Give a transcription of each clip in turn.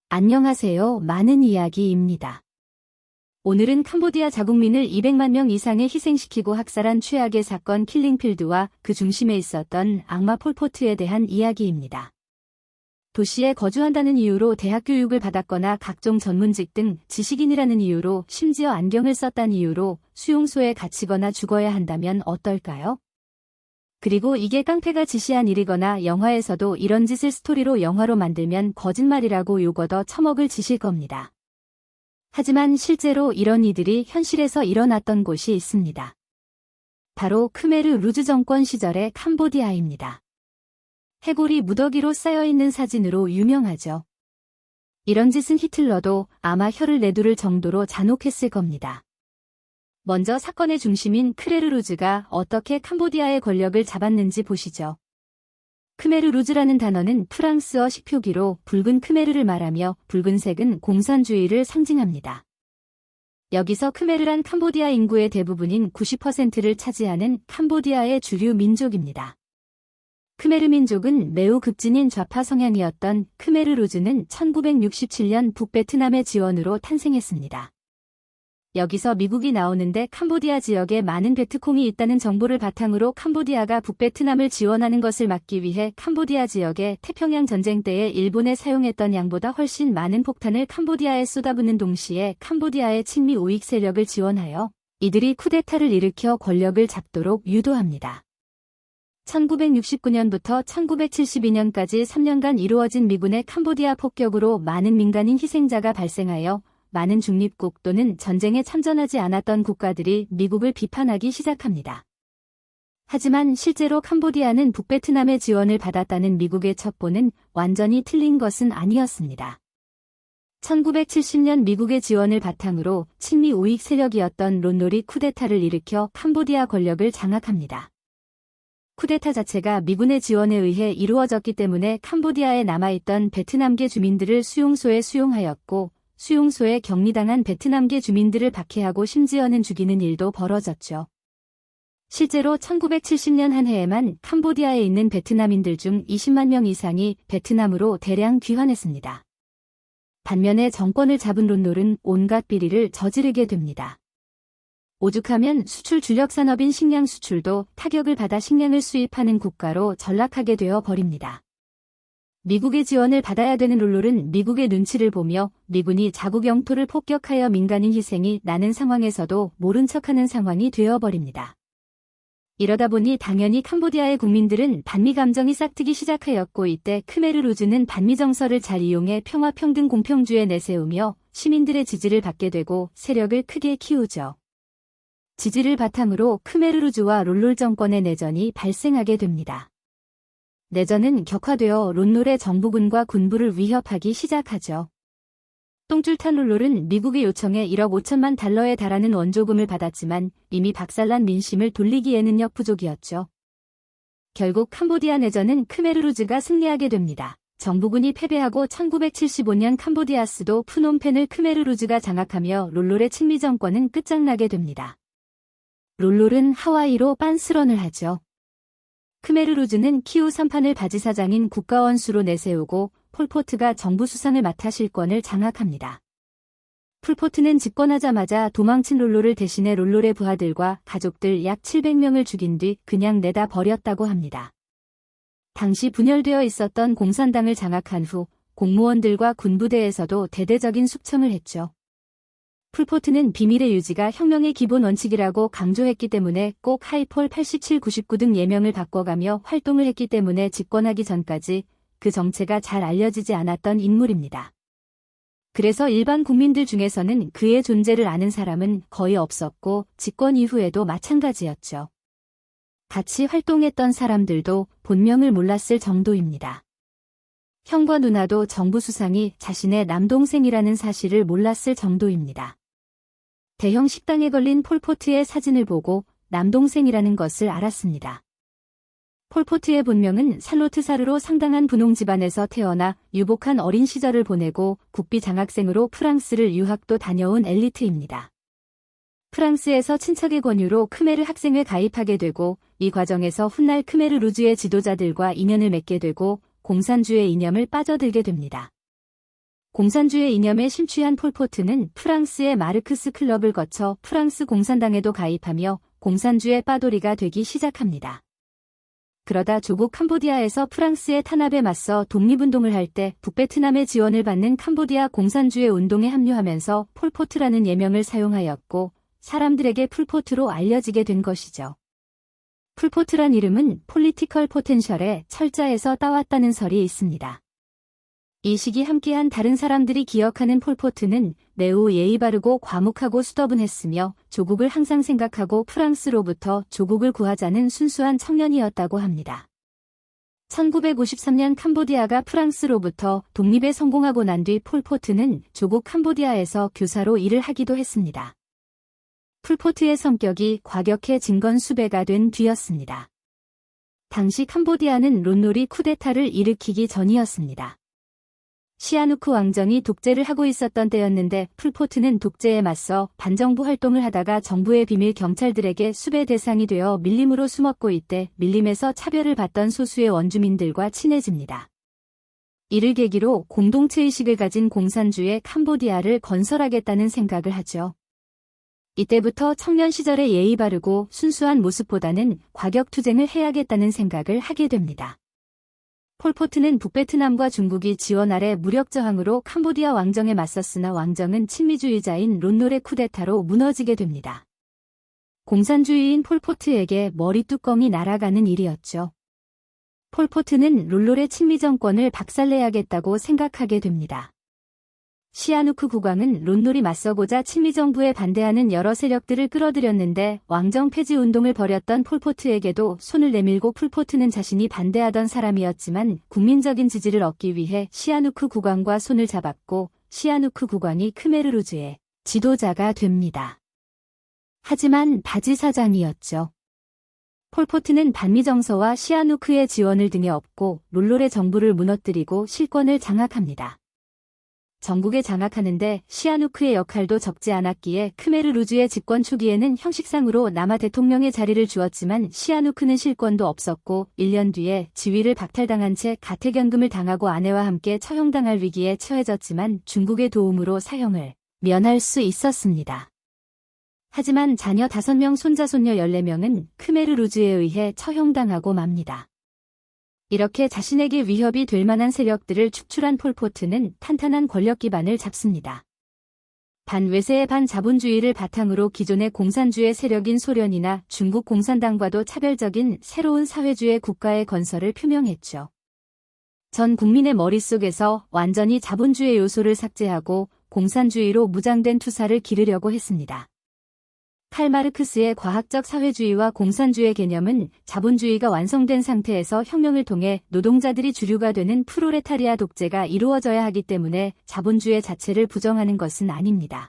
안녕하세요. 많은 이야기입니다. 오늘은 캄보디아 자국민을 200만 명 이상의 희생시키고 학살한 최악의 사건 킬링필드와 그 중심에 있었던 악마 폴포트에 대한 이야기입니다. 도시에 거주한다는 이유로 대학 교육을 받았거나 각종 전문직 등 지식인이라는 이유로 심지어 안경을 썼다는 이유로 수용소에 갇히거나 죽어야 한다면 어떨까요? 그리고 이게 깡패가 지시한 일이거나 영화에서도 이런 짓을 스토리로 영화로 만들면 거짓말이라고 욕 얻어 처먹을 짓일 겁니다. 하지만 실제로 이런 이들이 현실에서 일어났던 곳이 있습니다. 바로 크메르 루즈 정권 시절의 캄보디아입니다. 해골이 무더기로 쌓여있는 사진으로 유명하죠. 이런 짓은 히틀러도 아마 혀를 내두를 정도로 잔혹했을 겁니다. 먼저 사건의 중심인 크메르 루즈가 어떻게 캄보디아의 권력을 잡았는지 보시죠. 크메르 루즈라는 단어는 프랑스어 식표기로 붉은 크메르를 말하며 붉은색은 공산주의를 상징합니다. 여기서 크메르란 캄보디아 인구의 대부분인 90%를 차지하는 캄보디아의 주류 민족입니다. 크메르 민족은 매우 급진인 좌파 성향이었던 크메르 루즈는 1967년 북베트남의 지원으로 탄생했습니다. 여기서 미국이 나오는데 캄보디아 지역에 많은 베트콩이 있다는 정보를 바탕으로 캄보디아가 북베트남을 지원하는 것을 막기 위해 캄보디아 지역에 태평양 전쟁 때에 일본에 사용했던 양보다 훨씬 많은 폭탄을 캄보디아에 쏟아붓는 동시에 캄보디아의 친미 우익 세력을 지원하여 이들이 쿠데타를 일으켜 권력을 잡도록 유도합니다. 1969년부터 1972년까지 3년간 이루어진 미군의 캄보디아 폭격으로 많은 민간인 희생자가 발생하여 많은 중립국 또는 전쟁에 참전하지 않았던 국가들이 미국을 비판하기 시작합니다. 하지만 실제로 캄보디아는 북베트남의 지원을 받았다는 미국의 첩보는 완전히 틀린 것은 아니었습니다. 1970년 미국의 지원을 바탕으로 친미 우익 세력이었던 론놀이 쿠데타를 일으켜 캄보디아 권력을 장악합니다. 쿠데타 자체가 미군의 지원에 의해 이루어졌기 때문에 캄보디아에 남아있던 베트남계 주민들을 수용소에 수용하였고 수용소에 격리당한 베트남계 주민들을 박해하고 심지어는 죽이는 일도 벌어졌죠. 실제로 1970년 한 해에만 캄보디아에 있는 베트남인들 중 20만 명 이상이 베트남으로 대량 귀환했습니다. 반면에 정권을 잡은 론놀은 온갖 비리를 저지르게 됩니다. 오죽하면 수출 주력 산업인 식량 수출도 타격을 받아 식량을 수입하는 국가로 전락하게 되어 버립니다. 미국의 지원을 받아야 되는 론놀은 미국의 눈치를 보며 미군이 자국 영토를 폭격하여 민간인 희생이 나는 상황에서도 모른 척하는 상황이 되어버립니다. 이러다 보니 당연히 캄보디아의 국민들은 반미 감정이 싹트기 시작하였고 이때 크메르 루즈는 반미 정서를 잘 이용해 평화 평등 공평주의에 내세우며 시민들의 지지를 받게 되고 세력을 크게 키우죠. 지지를 바탕으로 크메르 루즈와 론놀 정권의 내전이 발생하게 됩니다. 내전은 격화되어 론놀의 정부군과 군부를 위협하기 시작하죠. 똥줄 탄 론놀은 미국의 요청에 1억 5천만 달러에 달하는 원조금을 받았지만 이미 박살난 민심을 돌리기에는 역부족이었죠. 결국 캄보디아 내전은 크메르 루즈가 승리하게 됩니다. 정부군이 패배하고 1975년 캄보디아 수도 프놈펜을 크메르 루즈가 장악하며 론놀의 친미 정권은 끝장나게 됩니다. 론놀은 하와이로 빤스런을 하죠. 크메르 루즈는 키우 산판을 바지사장인 국가원수로 내세우고 폴포트가 정부 수상을 맡아 실권을 장악합니다. 폴포트는 집권하자마자 도망친 론놀을 대신해 론놀의 부하들과 가족들 약 700명을 죽인 뒤 그냥 내다 버렸다고 합니다. 당시 분열되어 있었던 공산당을 장악한 후 공무원들과 군부대에서도 대대적인 숙청을 했죠. 폴포트는 비밀의 유지가 혁명의 기본 원칙이라고 강조했기 때문에 꼭 하이폴 87, 99 등 예명을 바꿔가며 활동을 했기 때문에 집권하기 전까지 그 정체가 잘 알려지지 않았던 인물입니다. 그래서 일반 국민들 중에서는 그의 존재를 아는 사람은 거의 없었고 집권 이후에도 마찬가지였죠. 같이 활동했던 사람들도 본명을 몰랐을 정도입니다. 형과 누나도 정부 수상이 자신의 남동생이라는 사실을 몰랐을 정도입니다. 대형 식당에 걸린 폴포트의 사진을 보고 남동생이라는 것을 알았습니다. 폴포트의 본명은 살로트사르로 상당한 분홍 집안에서 태어나 유복한 어린 시절을 보내고 국비 장학생으로 프랑스를 유학도 다녀온 엘리트입니다. 프랑스에서 친척의 권유로 크메르 학생회 가입하게 되고 이 과정에서 훗날 크메르 루즈의 지도자들과 인연을 맺게 되고 공산주의 이념을 빠져들게 됩니다. 공산주의 이념에 심취한 폴포트는 프랑스의 마르크스 클럽을 거쳐 프랑스 공산당에도 가입하며 공산주의 빠돌이가 되기 시작합니다. 그러다 조국 캄보디아에서 프랑스의 탄압에 맞서 독립운동을 할 때 북베트남의 지원을 받는 캄보디아 공산주의 운동에 합류하면서 폴포트라는 예명을 사용하였고 사람들에게 풀포트로 알려지게 된 것이죠. 풀포트란 이름은 폴리티컬 포텐셜의 철자에서 따왔다는 설이 있습니다. 이 시기 함께한 다른 사람들이 기억하는 폴포트는 매우 예의 바르고 과묵하고 수더분했으며 조국을 항상 생각하고 프랑스로부터 조국을 구하자는 순수한 청년이었다고 합니다. 1953년 캄보디아가 프랑스로부터 독립에 성공하고 난 뒤 폴포트는 조국 캄보디아에서 교사로 일을 하기도 했습니다. 폴포트의 성격이 과격해 진건수배가 된 뒤였습니다. 당시 캄보디아는 론노리 쿠데타를 일으키기 전이었습니다. 시아누크 왕정이 독재를 하고 있었던 때였는데 폴포트는 독재에 맞서 반정부 활동을 하다가 정부의 비밀 경찰들에게 수배 대상이 되어 밀림으로 숨었고 이때 밀림에서 차별을 받던 소수의 원주민들과 친해집니다. 이를 계기로 공동체의식을 가진 공산주의 캄보디아를 건설하겠다는 생각을 하죠. 이때부터 청년 시절에 예의 바르고 순수한 모습보다는 과격투쟁을 해야겠다는 생각을 하게 됩니다. 폴포트는 북베트남과 중국이 지원 아래 무력 저항으로 캄보디아 왕정에 맞섰으나 왕정은 친미주의자인 론노레 쿠데타로 무너지게 됩니다. 공산주의인 폴포트에게 머리뚜껑이 날아가는 일이었죠. 폴포트는 론노레 친미 정권을 박살내야겠다고 생각하게 됩니다. 시아누크 국왕은 론노리 맞서고자 친미정부에 반대하는 여러 세력들을 끌어들였는데 왕정 폐지 운동을 벌였던 폴포트에게도 손을 내밀고 폴포트는 자신이 반대하던 사람이었지만 국민적인 지지를 얻기 위해 시아누크 국왕과 손을 잡았고 시아누크 국왕이 크메르루즈의 지도자가 됩니다. 하지만 바지사장이었죠. 폴포트는 반미정서와 시아누크의 지원을 등에 업고 롤롤의 정부를 무너뜨리고 실권을 장악합니다. 전국에 장악하는데 시아누크의 역할도 적지 않았기에 크메르루즈의 집권 초기에는 형식상으로 남아 대통령의 자리를 주었지만 시아누크는 실권도 없었고 1년 뒤에 지위를 박탈당한 채 가택연금을 당하고 아내와 함께 처형당할 위기에 처해졌지만 중국의 도움으로 사형을 면할 수 있었습니다. 하지만 자녀 5명 손자 손녀 14명은 크메르루즈에 의해 처형당하고 맙니다. 이렇게 자신에게 위협이 될 만한 세력들을 축출한 폴포트는 탄탄한 권력 기반을 잡습니다. 반외세의 반자본주의를 바탕으로 기존의 공산주의 세력인 소련이나 중국 공산당과도 차별적인 새로운 사회주의 국가의 건설을 표명했죠. 전 국민의 머릿속에서 완전히 자본주의 요소를 삭제하고 공산주의로 무장된 투사를 기르려고 했습니다. 칼 마르크스의 과학적 사회주의와 공산주의 개념은 자본주의가 완성된 상태에서 혁명을 통해 노동자들이 주류가 되는 프롤레타리아 독재가 이루어져야 하기 때문에 자본주의 자체를 부정하는 것은 아닙니다.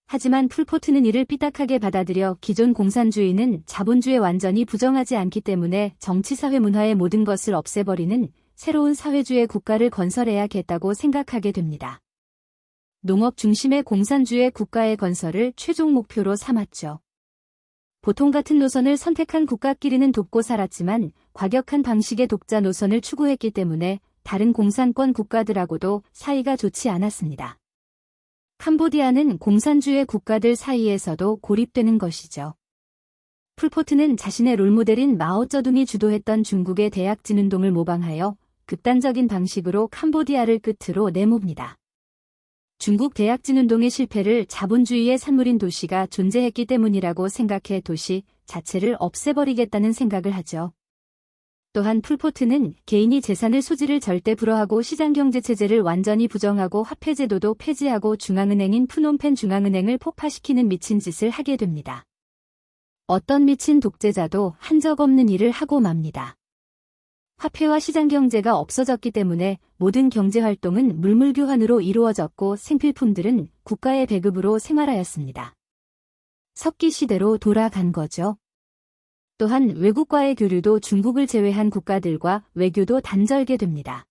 하지만 폴포트는 이를 삐딱하게 받아들여 기존 공산주의는 자본주의에 완전히 부정하지 않기 때문에 정치사회 문화의 모든 것을 없애버리는 새로운 사회주의 국가를 건설해야겠다고 생각하게 됩니다. 농업 중심의 공산주의 국가의 건설을 최종 목표로 삼았죠. 보통 같은 노선을 선택한 국가끼리는 돕고 살았지만 과격한 방식의 독자 노선을 추구했기 때문에 다른 공산권 국가들하고도 사이가 좋지 않았습니다. 캄보디아는 공산주의 국가들 사이에서도 고립되는 것이죠. 폴포트는 자신의 롤모델인 마오쩌둥이 주도했던 중국의 대약진운동을 모방하여 극단적인 방식으로 캄보디아를 끝으로 내몹니다. 중국 대약진운동의 실패를 자본주의의 산물인 도시가 존재했기 때문이라고 생각해 도시 자체를 없애버리겠다는 생각을 하죠. 또한 폴포트는 개인이 재산을 소지를 절대 불허하고 시장경제체제를 완전히 부정하고 화폐제도도 폐지하고 중앙은행인 푸놈펜 중앙은행을 폭파시키는 미친 짓을 하게 됩니다. 어떤 미친 독재자도 한 적 없는 일을 하고 맙니다. 화폐와 시장경제가 없어졌기 때문에 모든 경제활동은 물물교환으로 이루어졌고 생필품들은 국가의 배급으로 생활하였습니다. 석기 시대로 돌아간 거죠. 또한 외국과의 교류도 중국을 제외한 국가들과 외교도 단절게 됩니다.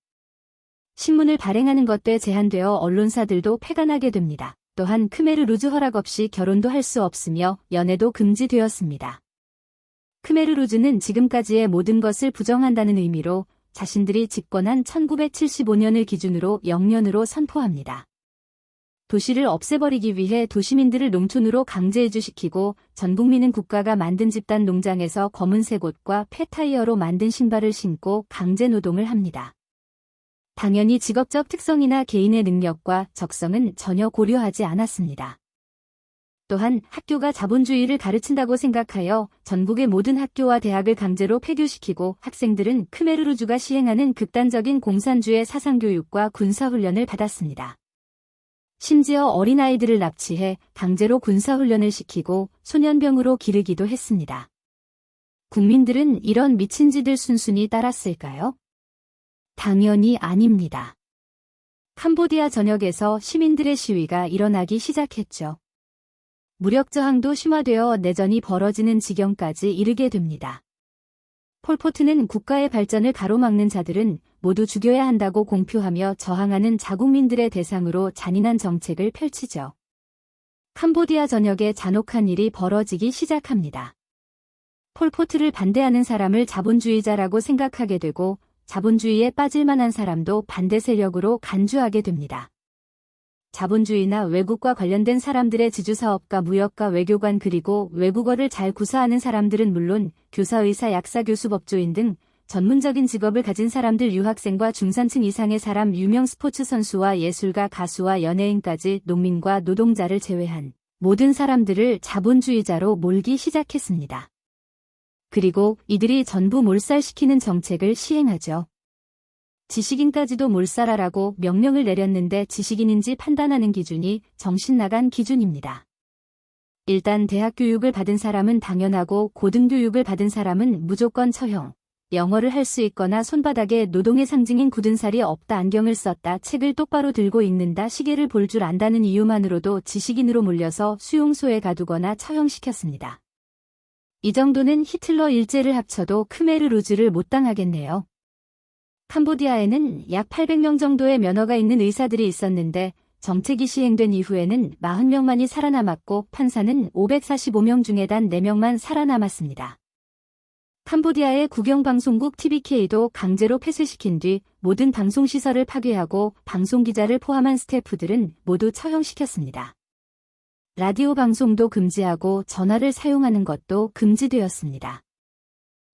신문을 발행하는 것도 제한되어 언론사들도 폐간하게 됩니다. 또한 크메르루즈 허락 없이 결혼도 할 수 없으며 연애도 금지되었습니다. 크메르루즈는 지금까지의 모든 것을 부정한다는 의미로 자신들이 집권한 1975년을 기준으로 0년으로 선포합니다. 도시를 없애버리기 위해 도시민들을 농촌으로 강제 이주시키고 전 국민은 국가가 만든 집단 농장에서 검은색 옷과 폐타이어로 만든 신발을 신고 강제 노동을 합니다. 당연히 직업적 특성이나 개인의 능력과 적성은 전혀 고려하지 않았습니다. 또한 학교가 자본주의를 가르친다고 생각하여 전국의 모든 학교와 대학을 강제로 폐교시키고 학생들은 크메르루주가 시행하는 극단적인 공산주의 사상교육과 군사훈련을 받았습니다. 심지어 어린아이들을 납치해 강제로 군사훈련을 시키고 소년병으로 기르기도 했습니다. 국민들은 이런 미친짓을 순순히 따랐을까요? 당연히 아닙니다. 캄보디아 전역에서 시민들의 시위가 일어나기 시작했죠. 무력 저항도 심화되어 내전이 벌어지는 지경까지 이르게 됩니다. 폴포트는 국가의 발전을 가로막는 자들은 모두 죽여야 한다고 공표하며 저항하는 자국민들의 대상으로 잔인한 정책을 펼치죠. 캄보디아 전역에 잔혹한 일이 벌어지기 시작합니다. 폴포트를 반대하는 사람을 자본주의자라고 생각하게 되고 자본주의에 빠질 만한 사람도 반대 세력으로 간주하게 됩니다. 자본주의나 외국과 관련된 사람들의 지주사업가, 무역가, 외교관 그리고 외국어를 잘 구사하는 사람들은 물론 교사, 의사, 약사, 교수, 법조인 등 전문적인 직업을 가진 사람들, 유학생과 중산층 이상의 사람, 유명 스포츠 선수와 예술가, 가수와 연예인까지 농민과 노동자를 제외한 모든 사람들을 자본주의자로 몰기 시작했습니다. 그리고 이들이 전부 몰살시키는 정책을 시행하죠. 지식인까지도 몰살하라고 명령을 내렸는데 지식인인지 판단하는 기준이 정신나간 기준입니다. 일단 대학 교육을 받은 사람은 당연하고 고등교육을 받은 사람은 무조건 처형. 영어를 할 수 있거나 손바닥에 노동의 상징인 굳은 살이 없다, 안경을 썼다, 책을 똑바로 들고 읽는다, 시계를 볼 줄 안다는 이유만으로도 지식인으로 몰려서 수용소에 가두거나 처형시켰습니다. 이 정도는 히틀러 일제를 합쳐도 크메르루즈를 못 당하겠네요. 캄보디아에는 약 800명 정도의 면허가 있는 의사들이 있었는데 정책이 시행된 이후에는 40명만이 살아남았고 판사는 545명 중에 단 4명만 살아남았습니다. 캄보디아의 국영방송국 TVK도 강제로 폐쇄시킨 뒤 모든 방송시설을 파괴하고 방송기자를 포함한 스태프들은 모두 처형시켰습니다. 라디오 방송도 금지하고 전화를 사용하는 것도 금지되었습니다.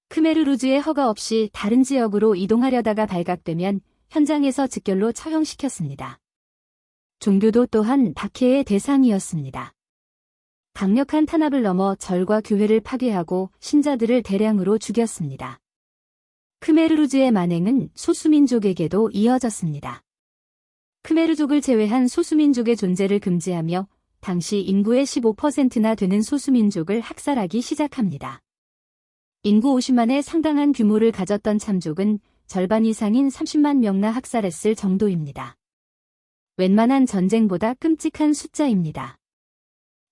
크메르루즈의 허가 없이 다른 지역으로 이동하려다가 발각되면 현장에서 즉결로 처형시켰습니다. 종교도 또한 박해의 대상이었습니다. 강력한 탄압을 넘어 절과 교회를 파괴하고 신자들을 대량으로 죽였습니다. 크메르루즈의 만행은 소수민족에게도 이어졌습니다. 크메르족을 제외한 소수민족의 존재를 금지하며 당시 인구의 15%나 되는 소수민족을 학살하기 시작합니다. 인구 50만에 상당한 규모를 가졌던 참족은 절반 이상인 30만 명나 학살했을 정도입니다. 웬만한 전쟁보다 끔찍한 숫자입니다.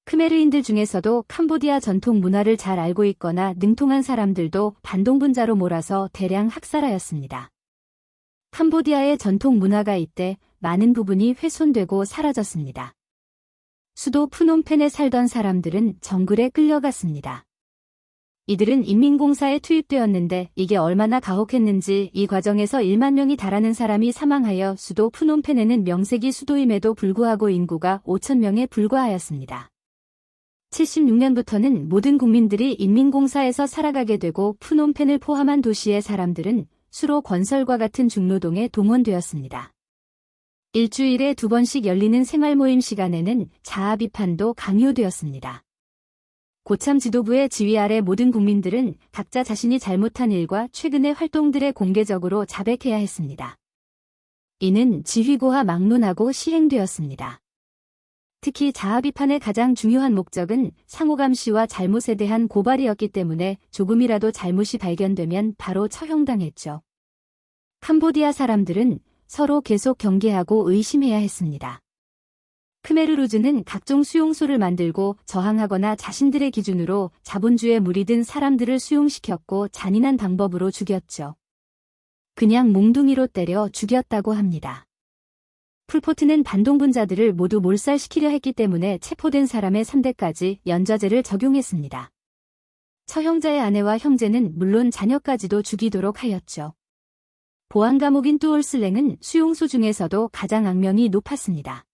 크메르인들 중에서도 캄보디아 전통 문화를 잘 알고 있거나 능통한 사람들도 반동분자로 몰아서 대량 학살하였습니다. 캄보디아의 전통 문화가 이때 많은 부분이 훼손되고 사라졌습니다. 수도 프놈펜에 살던 사람들은 정글에 끌려갔습니다. 이들은 인민공사에 투입되었는데 이게 얼마나 가혹했는지 이 과정에서 1만 명이 달하는 사람이 사망하여 수도 프놈펜에는 명색이 수도임에도 불구하고 인구가 5천 명에 불과하였습니다. 76년부터는 모든 국민들이 인민공사에서 살아가게 되고 프놈펜을 포함한 도시의 사람들은 수로 건설과 같은 중노동에 동원되었습니다. 일주일에 2번씩 열리는 생활모임 시간에는 자아 비판도 강요되었습니다. 고참 지도부의 지휘 아래 모든 국민들은 각자 자신이 잘못한 일과 최근의 활동들에 공개적으로 자백해야 했습니다. 이는 지휘고와 막론하고 시행되었습니다. 특히 자아 비판의 가장 중요한 목적은 상호감시와 잘못에 대한 고발이었기 때문에 조금이라도 잘못이 발견되면 바로 처형당했죠. 캄보디아 사람들은 서로 계속 경계하고 의심해야 했습니다. 크메르루즈는 각종 수용소를 만들고 저항하거나 자신들의 기준으로 자본주의에 무리든 사람들을 수용시켰고 잔인한 방법으로 죽였죠. 그냥 몽둥이로 때려 죽였다고 합니다. 풀포트는 반동분자들을 모두 몰살시키려 했기 때문에 체포된 사람의 3대까지 연좌제를 적용했습니다. 처형자의 아내와 형제는 물론 자녀까지도 죽이도록 하였죠. 보안 감옥인 뚜올슬랭은 수용소 중에서도 가장 악명이 높았습니다.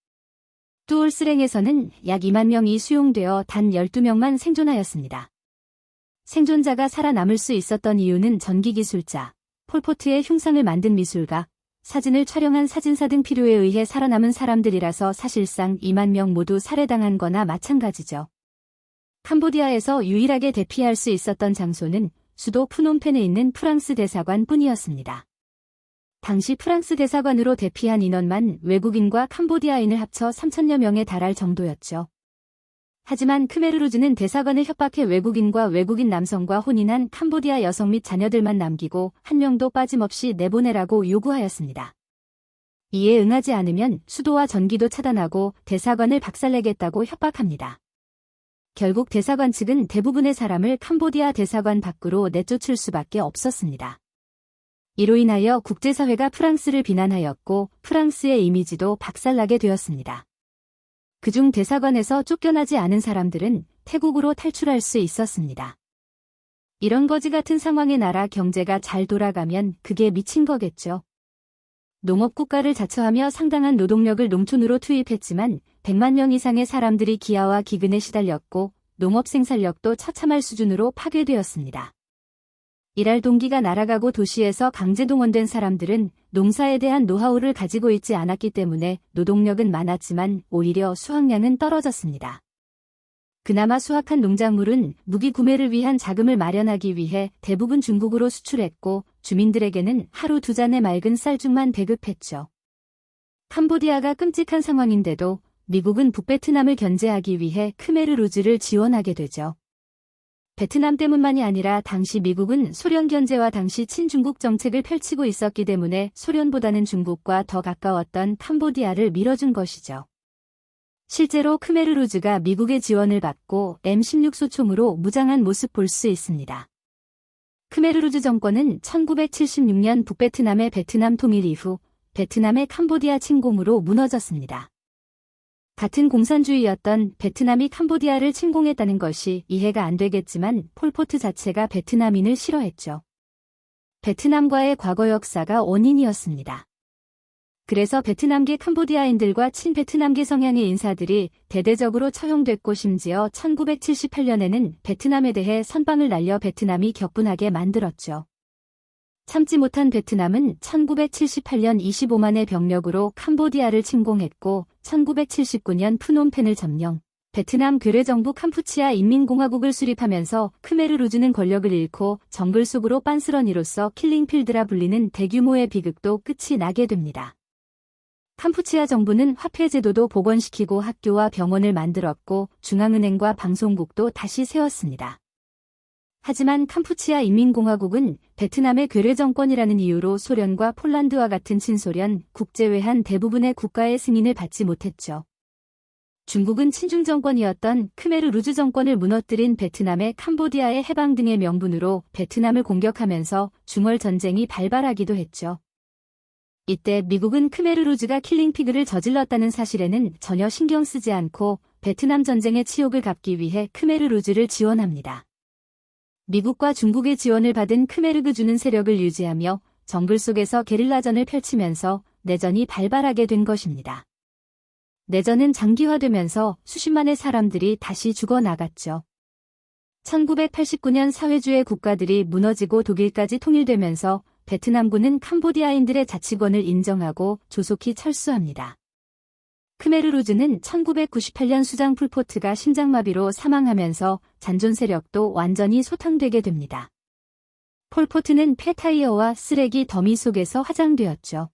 뚜올슬랭에서는 약 2만 명이 수용되어 단 12명만 생존하였습니다. 생존자가 살아남을 수 있었던 이유는 전기기술자, 폴포트의 흉상을 만든 미술가, 사진을 촬영한 사진사 등 필요에 의해 살아남은 사람들이라서 사실상 2만 명 모두 살해당한 거나 마찬가지죠. 캄보디아에서 유일하게 대피할 수 있었던 장소는 수도 푸놈펜에 있는 프랑스 대사관 뿐이었습니다. 당시 프랑스 대사관으로 대피한 인원만 외국인과 캄보디아인을 합쳐 3천여 명에 달할 정도였죠. 하지만 크메르루즈는 대사관을 협박해 외국인과 외국인 남성과 혼인한 캄보디아 여성 및 자녀들만 남기고 한 명도 빠짐없이 내보내라고 요구하였습니다. 이에 응하지 않으면 수도와 전기도 차단하고 대사관을 박살내겠다고 협박합니다. 결국 대사관 측은 대부분의 사람을 캄보디아 대사관 밖으로 내쫓을 수밖에 없었습니다. 이로 인하여 국제사회가 프랑스를 비난하였고 프랑스의 이미지도 박살나게 되었습니다. 그중 대사관에서 쫓겨나지 않은 사람들은 태국으로 탈출할 수 있었습니다. 이런 거지 같은 상황에 나라 경제가 잘 돌아가면 그게 미친 거겠죠. 농업국가를 자처하며 상당한 노동력을 농촌으로 투입했지만 100만 명 이상의 사람들이 기아와 기근에 시달렸고 농업 생산력도 처참할 수준으로 파괴되었습니다. 일할 동기가 날아가고 도시에서 강제 동원된 사람들은 농사에 대한 노하우를 가지고 있지 않았기 때문에 노동력은 많았지만 오히려 수확량은 떨어졌습니다. 그나마 수확한 농작물은 무기 구매를 위한 자금을 마련하기 위해 대부분 중국으로 수출했고 주민들에게는 하루 2잔의 맑은 쌀죽만 배급했죠. 캄보디아가 끔찍한 상황인데도 미국은 북베트남을 견제하기 위해 크메르루즈를 지원하게 되죠. 베트남 때문만이 아니라 당시 미국은 소련 견제와 당시 친중국 정책을 펼치고 있었기 때문에 소련보다는 중국과 더 가까웠던 캄보디아를 밀어준 것이죠. 실제로 크메르루즈가 미국의 지원을 받고 M16 소총으로 무장한 모습 볼 수 있습니다. 크메르루즈 정권은 1976년 북베트남의 베트남 통일 이후 베트남의 캄보디아 침공으로 무너졌습니다. 같은 공산주의였던 베트남이 캄보디아를 침공했다는 것이 이해가 안 되겠지만 폴포트 자체가 베트남인을 싫어했죠. 베트남과의 과거 역사가 원인이었습니다. 그래서 베트남계 캄보디아인들과 친베트남계 성향의 인사들이 대대적으로 처형됐고 심지어 1978년에는 베트남에 대해 선빵을 날려 베트남이 격분하게 만들었죠. 참지 못한 베트남은 1978년 25만의 병력으로 캄보디아를 침공했고 1979년 푸놈펜을 점령, 베트남 괴뢰정부 캄푸치아 인민공화국을 수립하면서 크메르루즈는 권력을 잃고 정글 속으로 빤스러니로서 킬링필드라 불리는 대규모의 비극도 끝이 나게 됩니다. 캄푸치아 정부는 화폐 제도도 복원시키고 학교와 병원을 만들었고 중앙은행과 방송국도 다시 세웠습니다. 하지만 캄푸치아 인민공화국은 베트남의 괴뢰 정권이라는 이유로 소련과 폴란드와 같은 친소련, 국제외환 대부분의 국가의 승인을 받지 못했죠. 중국은 친중 정권이었던 크메르루즈 정권을 무너뜨린 베트남의 캄보디아의 해방 등의 명분으로 베트남을 공격하면서 중월 전쟁이 발발하기도 했죠. 이때 미국은 크메르루즈가 킬링피그를 저질렀다는 사실에는 전혀 신경 쓰지 않고 베트남 전쟁의 치욕을 갚기 위해 크메르루즈를 지원합니다. 미국과 중국의 지원을 받은 크메르루즈는 세력을 유지하며 정글 속에서 게릴라전을 펼치면서 내전이 발발하게 된 것입니다. 내전은 장기화되면서 수십만의 사람들이 다시 죽어나갔죠. 1989년 사회주의 국가들이 무너지고 독일까지 통일되면서 베트남군은 캄보디아인들의 자치권을 인정하고 조속히 철수합니다. 크메르루즈는 1998년 수장 폴포트가 심장마비로 사망하면서 잔존 세력도 완전히 소탕되게 됩니다. 폴포트는 폐타이어와 쓰레기 더미 속에서 화장되었죠.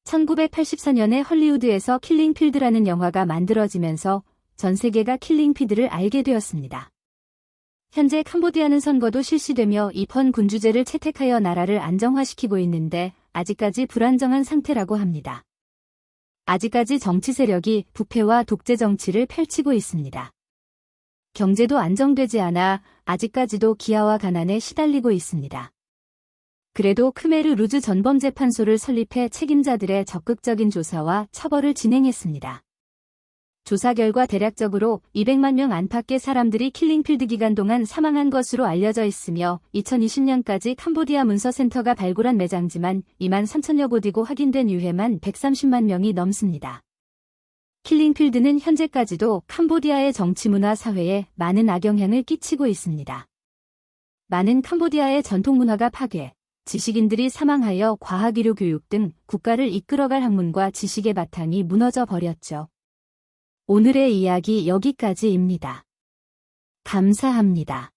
1984년에 헐리우드에서 킬링필드라는 영화가 만들어지면서 전 세계가 킬링필드를 알게 되었습니다. 현재 캄보디아는 선거도 실시되며 입헌 군주제를 채택하여 나라를 안정화시키고 있는데 아직까지 불안정한 상태라고 합니다. 아직까지 정치 세력이 부패와 독재 정치를 펼치고 있습니다. 경제도 안정되지 않아 아직까지도 기아와 가난에 시달리고 있습니다. 그래도 크메르루즈 전범재판소를 설립해 책임자들의 적극적인 조사와 처벌을 진행했습니다. 조사 결과 대략적으로 200만 명 안팎의 사람들이 킬링필드 기간 동안 사망한 것으로 알려져 있으며 2020년까지 캄보디아 문서센터가 발굴한 매장지만 2만 3천여 곳이고 확인된 유해만 130만 명이 넘습니다. 킬링필드는 현재까지도 캄보디아의 정치 문화 사회에 많은 악영향을 끼치고 있습니다. 많은 캄보디아의 전통 문화가 파괴, 지식인들이 사망하여 과학의료 교육 등 국가를 이끌어갈 학문과 지식의 바탕이 무너져 버렸죠. 오늘의 이야기 여기까지입니다. 감사합니다.